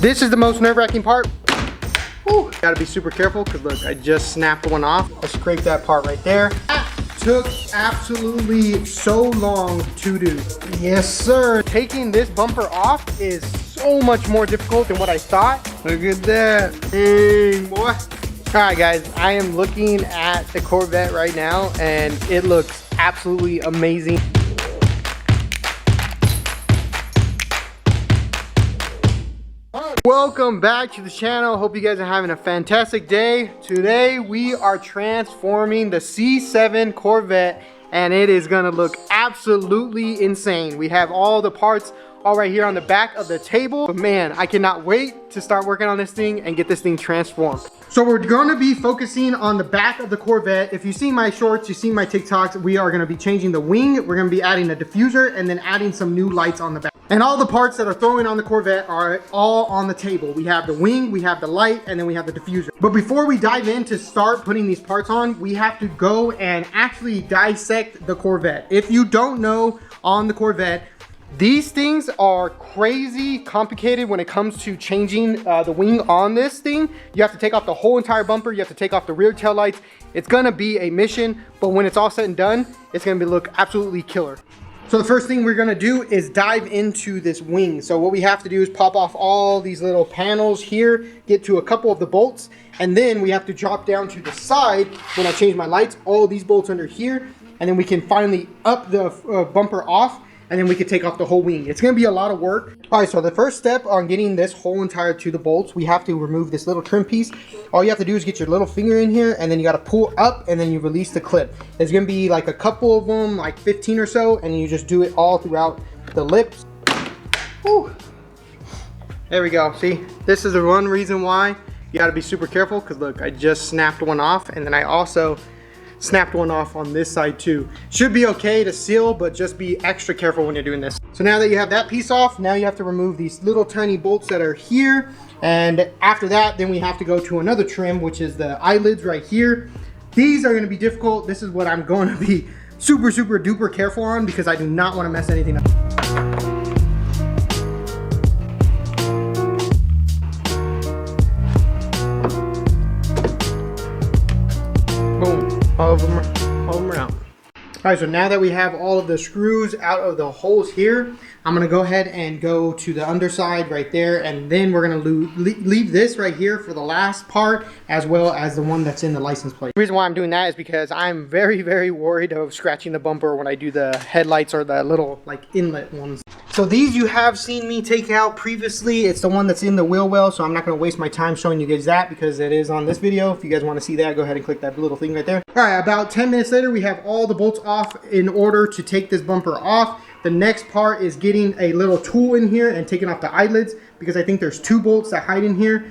This is the most nerve-wracking part. Whew. Gotta be super careful because look, I just snapped one off. I scraped that part right there. That took absolutely so long to do. Yes, sir. Taking this bumper off is so much more difficult than what I thought. Look at that. Dang, boy. All right, guys, I am looking at the Corvette right now and it looks absolutely amazing. Welcome back to the channel. Hope you guys are having a fantastic day. Today we are transforming the C7 Corvette and it is gonna look absolutely insane. We have all the parts all right here on the back of the table, but man, I cannot wait to start working on this thing and get this thing transformed. So we're gonna be focusing on the back of the Corvette. If you see my shorts, you see my TikToks, we are gonna be changing the wing. We're gonna be adding a diffuser and then adding some new lights on the back. And all the parts that are throwing on the Corvette are all on the table. We have the wing, we have the light, and then we have the diffuser. But before we dive in to start putting these parts on, we have to go and actually dissect the Corvette. If you don't know on the Corvette, these things are crazy complicated when it comes to changing the wing on this thing. You have to take off the whole entire bumper. You have to take off the rear tail lights. It's gonna be a mission, but when it's all said and done, it's gonna look absolutely killer. So the first thing we're gonna do is dive into this wing. So what we have to do is pop off all these little panels here, get to a couple of the bolts, and then we have to drop down to the side when I change my lights, all these bolts under here, and then we can finally up the bumper off, and then we can take off the whole wing. It's gonna be a lot of work. All right, so the first step on getting this whole entire to the bolts, we have to remove this little trim piece. All you have to do is get your little finger in here and then you gotta pull up and then you release the clip. There's gonna be like a couple of them, like 15 or so, and you just do it all throughout the lips. Whew. There we go, see? This is the one reason why you gotta be super careful, because look, I just snapped one off and then I also snapped one off on this side too. Should be okay to seal, but just be extra careful when you're doing this. So now that you have that piece off, now you have to remove these little tiny bolts that are here. And after that, then we have to go to another trim, which is the eyelids right here. These are gonna be difficult. This is what I'm gonna be super, super duper careful on because I do not wanna mess anything up. Boom. All of them are out. All right, so now that we have all of the screws out of the holes here, I'm gonna go ahead and go to the underside right there, and then we're gonna leave this right here for the last part, as well as the one that's in the license plate. The reason why I'm doing that is because I'm very, very worried of scratching the bumper when I do the headlights or the little like inlet ones. So these you have seen me take out previously. It's the one that's in the wheel well, so I'm not gonna waste my time showing you guys that because it is on this video. If you guys wanna see that, go ahead and click that little thing right there. All right, about 10 minutes later, we have all the bolts off in order to take this bumper off. The next part is getting a little tool in here and taking off the eyelids because I think there's 2 bolts that hide in here.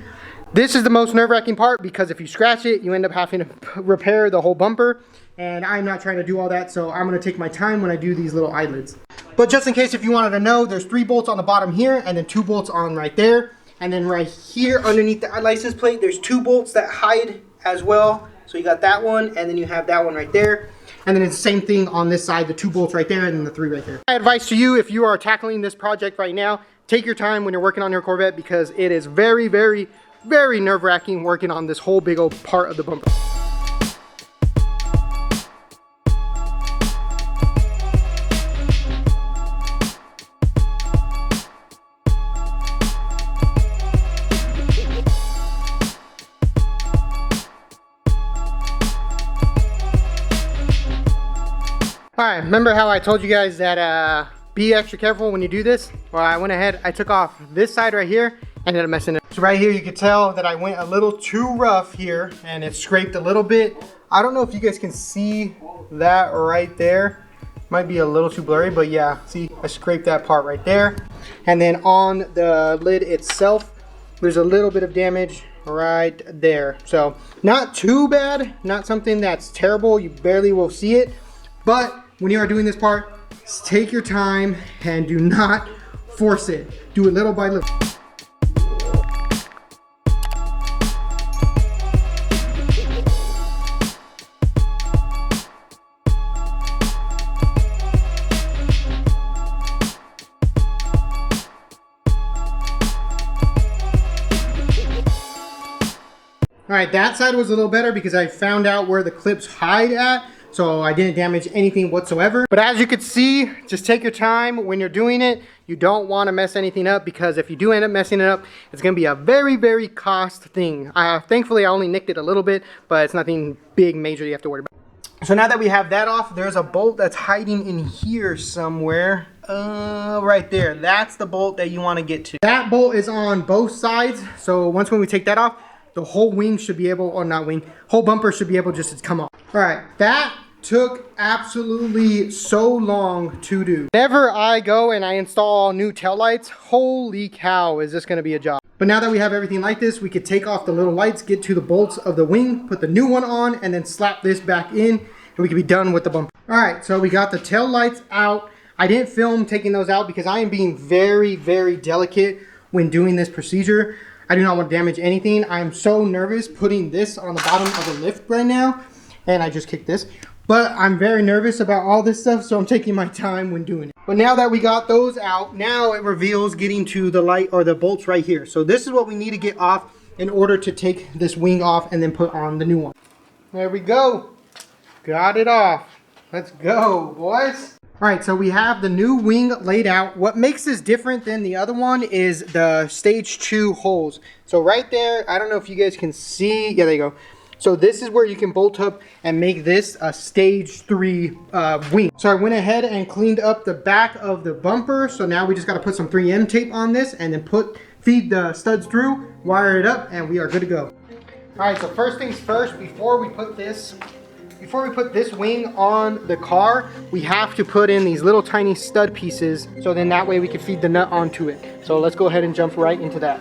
This is the most nerve-wracking part because if you scratch it, you end up having to repair the whole bumper. And I'm not trying to do all that, so I'm gonna take my time when I do these little eyelids. But just in case if you wanted to know, there's 3 bolts on the bottom here and then 2 bolts on right there. And then right here underneath the license plate, there's 2 bolts that hide as well. So you got that one and then you have that one right there. And then it's the same thing on this side, the 2 bolts right there and then the 3 right there. My advice to you, if you are tackling this project right now, take your time when you're working on your Corvette because it is very, very, very nerve-wracking working on this whole big old part of the bumper. Alright, remember how I told you guys that be extra careful when you do this? Well, I went ahead, I took off this side right here, ended up messing it up. So right here you can tell that I went a little too rough here and it scraped a little bit. I don't know if you guys can see that right there. Might be a little too blurry, but yeah, see, I scraped that part right there. And then on the lid itself, there's a little bit of damage right there. So not too bad, not something that's terrible. You barely will see it, but when you are doing this part, take your time and do not force it. Do it little by little. All right, that side was a little better because I found out where the clips hide at, so I didn't damage anything whatsoever. But as you can see, just take your time when you're doing it. You don't want to mess anything up, because if you do end up messing it up, it's going to be a very, very cost thing. Thankfully, I only nicked it a little bit, but it's nothing big, major you have to worry about. So now that we have that off, there's a bolt that's hiding in here somewhere. Right there. That's the bolt that you want to get to. That bolt is on both sides. So when we take that off, the whole wing should be able, or not wing, whole bumper should be able just to come off. All right, that took absolutely so long to do. Whenever I go and I install new taillights, holy cow, is this going to be a job. But now that we have everything like this, we could take off the little lights, get to the bolts of the wing, put the new one on, and then slap this back in, and we can be done with the bumper. All right, so we got the tail lights out. I didn't film taking those out because I am being very, very delicate when doing this procedure. I do not want to damage anything. I am so nervous putting this on the bottom of the lift right now, and I just kicked this. But I'm very nervous about all this stuff, so I'm taking my time when doing it. But now that we got those out, now it reveals getting to the light or the bolts right here. So this is what we need to get off in order to take this wing off and then put on the new one. There we go. Got it off. Let's go, boys. All right, so we have the new wing laid out. What makes this different than the other one is the stage 2 holes. So right there, I don't know if you guys can see. Yeah, there you go. So this is where you can bolt up and make this a stage 3 wing. So I went ahead and cleaned up the back of the bumper. So now we just got to put some 3M tape on this and then feed the studs through, wire it up, and we are good to go. All right, so first things first, before we put this wing on the car, we have to put in these little tiny stud pieces, so then that way we can feed the nut onto it. So let's go ahead and jump right into that.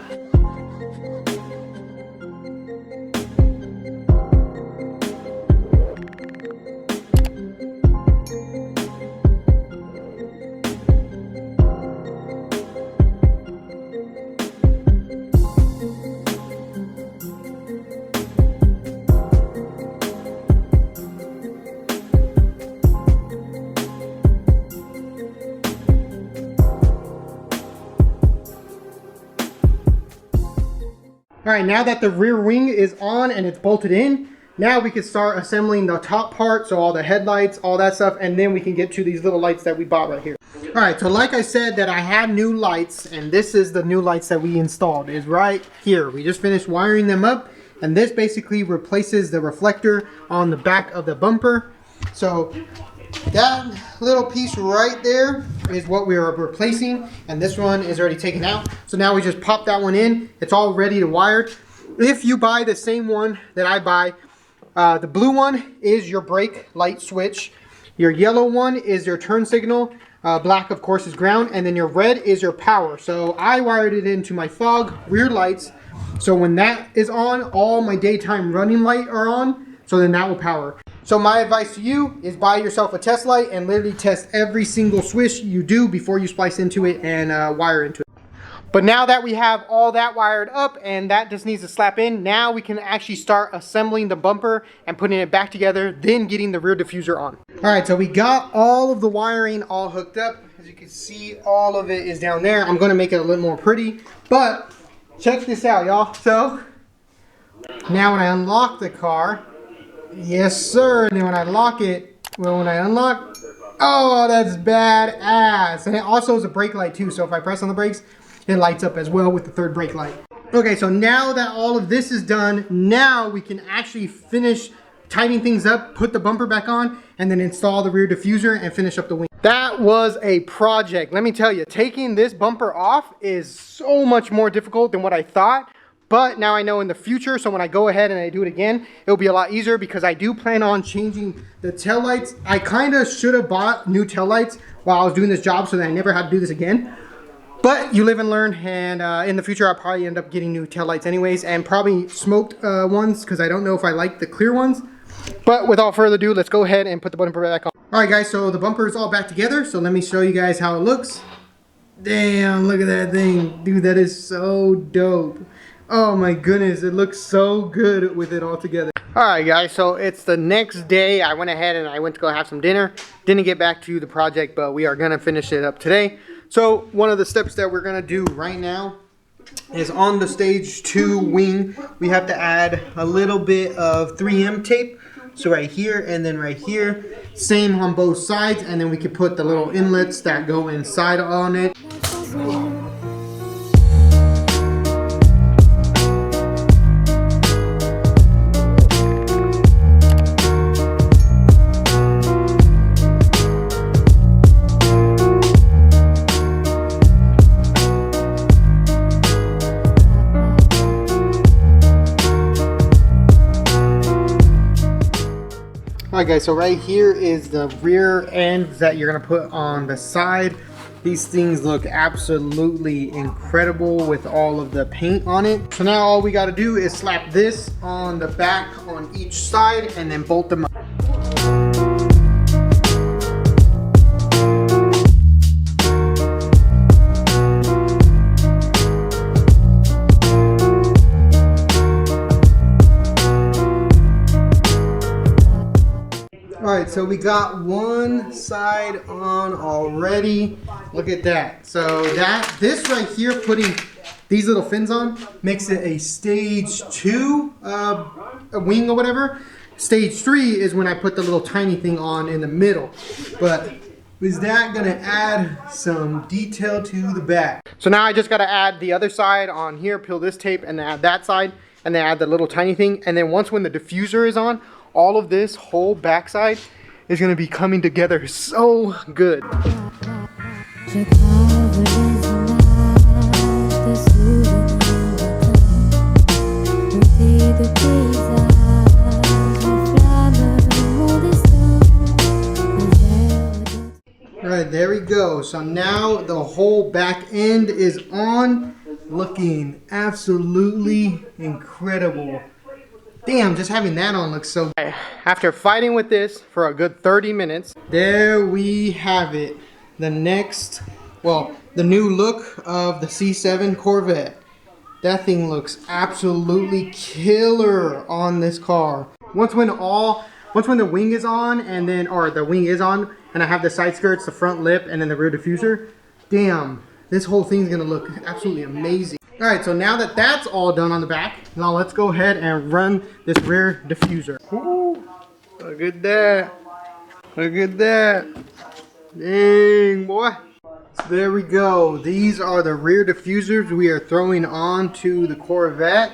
All right, now that the rear wing is on and it's bolted in, now we can start assembling the top part, so all the headlights, all that stuff, and then we can get to these little lights that we bought right here. All right, so like I said that I had new lights, and this is the new lights that we installed, is right here. We just finished wiring them up, and this basically replaces the reflector on the back of the bumper. So that little piece right there is what we are replacing, and this one is already taken out. So now we just pop that one in. It's all ready to wire. If you buy the same one that I buy, the blue one is your brake light switch, your yellow one is your turn signal, black of course is ground, and then your red is your power. So I wired it into my fog rear lights, so when that is on, all my daytime running light are on, so then that will power. So my advice to you is buy yourself a test light and literally test every single switch you do before you splice into it and wire into it. But now that we have all that wired up and that just needs to slap in, now we can actually start assembling the bumper and putting it back together, then getting the rear diffuser on. All right, so we got all of the wiring all hooked up. As you can see, all of it is down there. I'm gonna make it a little more pretty, but check this out, y'all. So now when I unlock the car, yes sir, and then when I lock it, well, when I unlock, oh, that's badass. And it also is a brake light too, so if I press on the brakes, it lights up as well with the third brake light. Okay, so now that all of this is done, now we can actually finish tightening things up, put the bumper back on, and then install the rear diffuser and finish up the wing. That was a project. Let me tell you, taking this bumper off is so much more difficult than what I thought. But now I know in the future, so when I go ahead and I do it again, it'll be a lot easier because I do plan on changing the taillights. I kind of should have bought new taillights while I was doing this job so that I never had to do this again. But you live and learn, and in the future I'll probably end up getting new taillights anyways, and probably smoked ones because I don't know if I like the clear ones. But without further ado, let's go ahead and put the bumper back on. Alright guys, so the bumper is all back together, so let me show you guys how it looks. Damn, look at that thing. Dude, that is so dope. Oh my goodness, it looks so good with it all together. Alright guys, so it's the next day. I went ahead and I went to go have some dinner. Didn't get back to the project, but we are going to finish it up today. So one of the steps that we're going to do right now is on the stage 2 wing. We have to add a little bit of 3M tape. So right here and then right here. Same on both sides, and then we can put the little inlets that go inside on it. Alright guys, so right here is the rear ends that you're going to put on the side. These things look absolutely incredible with all of the paint on it. So now all we got to do is slap this on the back on each side and then bolt them up. Alright, so we got one side on already. Look at that. So this right here, putting these little fins on, makes it a stage 2 a wing or whatever. Stage 3 is when I put the little tiny thing on in the middle. But is that gonna add some detail to the back? So now I just gotta add the other side on here, peel this tape, and then add that side, and then add the little tiny thing. And then once when the diffuser is on, all of this whole backside is going to be coming together so good. Alright, there we go. So now the whole back end is on, looking absolutely incredible. Damn, just having that on looks so good. After fighting with this for a good 30 minutes, there we have it. The next, well, the new look of the C7 Corvette. That thing looks absolutely killer on this car. Once when the wing is on, and then, or the wing is on, and I have the side skirts, the front lip, and then the rear diffuser, damn, this whole thing's gonna look absolutely amazing. Alright, so now that that's all done on the back, now let's go ahead and run this rear diffuser. Ooh, look at that. Look at that. Dang, boy. So there we go. These are the rear diffusers we are throwing onto the Corvette.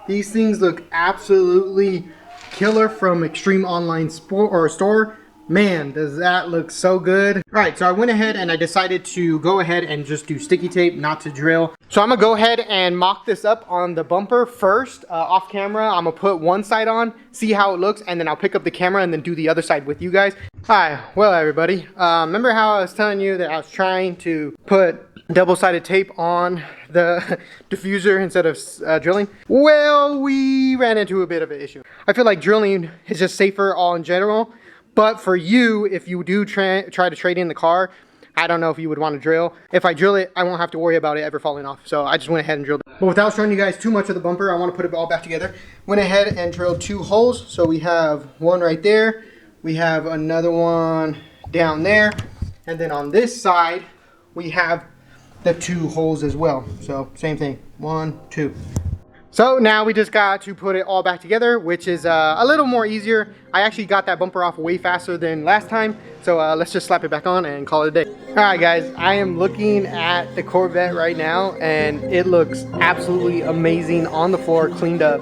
These things look absolutely killer from Extreme Online Store. Man, does that look so good. All right, so I went ahead and I decided to go ahead and just do sticky tape, not to drill. So I'm gonna go ahead and mock this up on the bumper first, off camera. I'm gonna put one side on, see how it looks, and then I'll pick up the camera and then do the other side with you guys. Hi, well everybody, remember how I was telling you that I was trying to put double-sided tape on the diffuser instead of drilling? Well, we ran into a bit of an issue. I feel like drilling is just safer all in general. But for you, if you do try to trade in the car, I don't know if you would want to drill. If I drill it, I won't have to worry about it ever falling off. So I just went ahead and drilled it. But without showing you guys too much of the bumper, I want to put it all back together. Went ahead and drilled 2 holes. So we have one right there. We have another one down there. And then on this side, we have the 2 holes as well. So same thing, 1, 2. So now we just got to put it all back together, which is a little more easier. I actually got that bumper off way faster than last time. So let's just slap it back on and call it a day. All right, guys, I am looking at the Corvette right now and it looks absolutely amazing on the floor, cleaned up.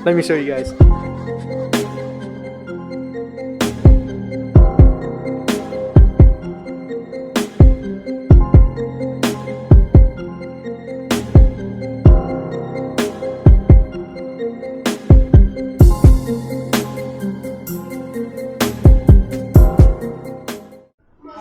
Let me show you guys.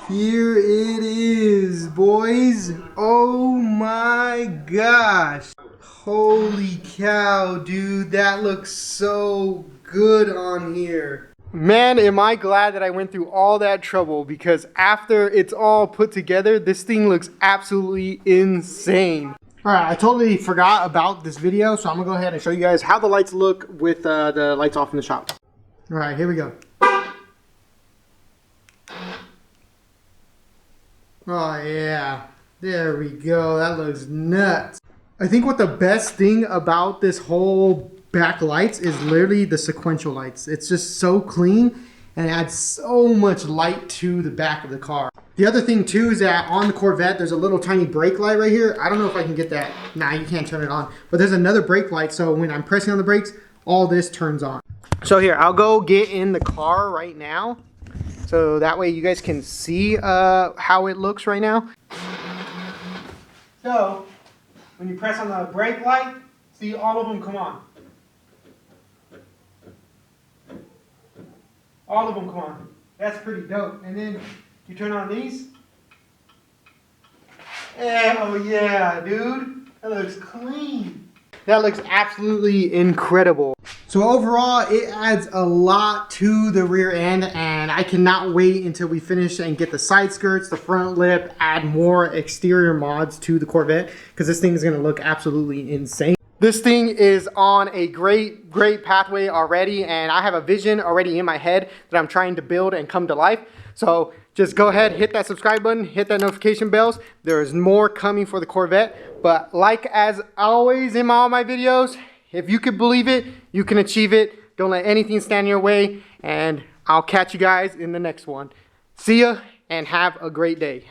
Here it is, boys. Oh my gosh. Holy cow, dude. That looks so good on here. Man, am I glad that I went through all that trouble, because after it's all put together, this thing looks absolutely insane. Alright, I totally forgot about this video, so I'm gonna go ahead and show you guys how the lights look with the lights off in the shop. Alright, here we go. Oh yeah, there we go. That looks nuts. I think what the best thing about this whole back lights is literally the sequential lights. It's just so clean and it adds so much light to the back of the car. The other thing too is that on the Corvette, there's a little tiny brake light right here. I don't know if I can get that. Nah, you can't turn it on. But there's another brake light, so when I'm pressing on the brakes, all this turns on. So here, I'll go get in the car right now. So that way you guys can see how it looks right now. So, when you press on the brake light, see all of them come on. All of them come on. That's pretty dope. And then you turn on these. Oh yeah, dude. That looks clean. That looks absolutely incredible. So overall, it adds a lot to the rear end, and I cannot wait until we finish and get the side skirts, the front lip, add more exterior mods to the Corvette, because this thing is going to look absolutely insane. This thing is on a great pathway already, and I have a vision already in my head that I'm trying to build and come to life. So just go ahead, hit that subscribe button, hit that notification bells. There is more coming for the Corvette. But like as always in all my videos, if you can believe it, you can achieve it. Don't let anything stand in your way. And I'll catch you guys in the next one. See ya and have a great day.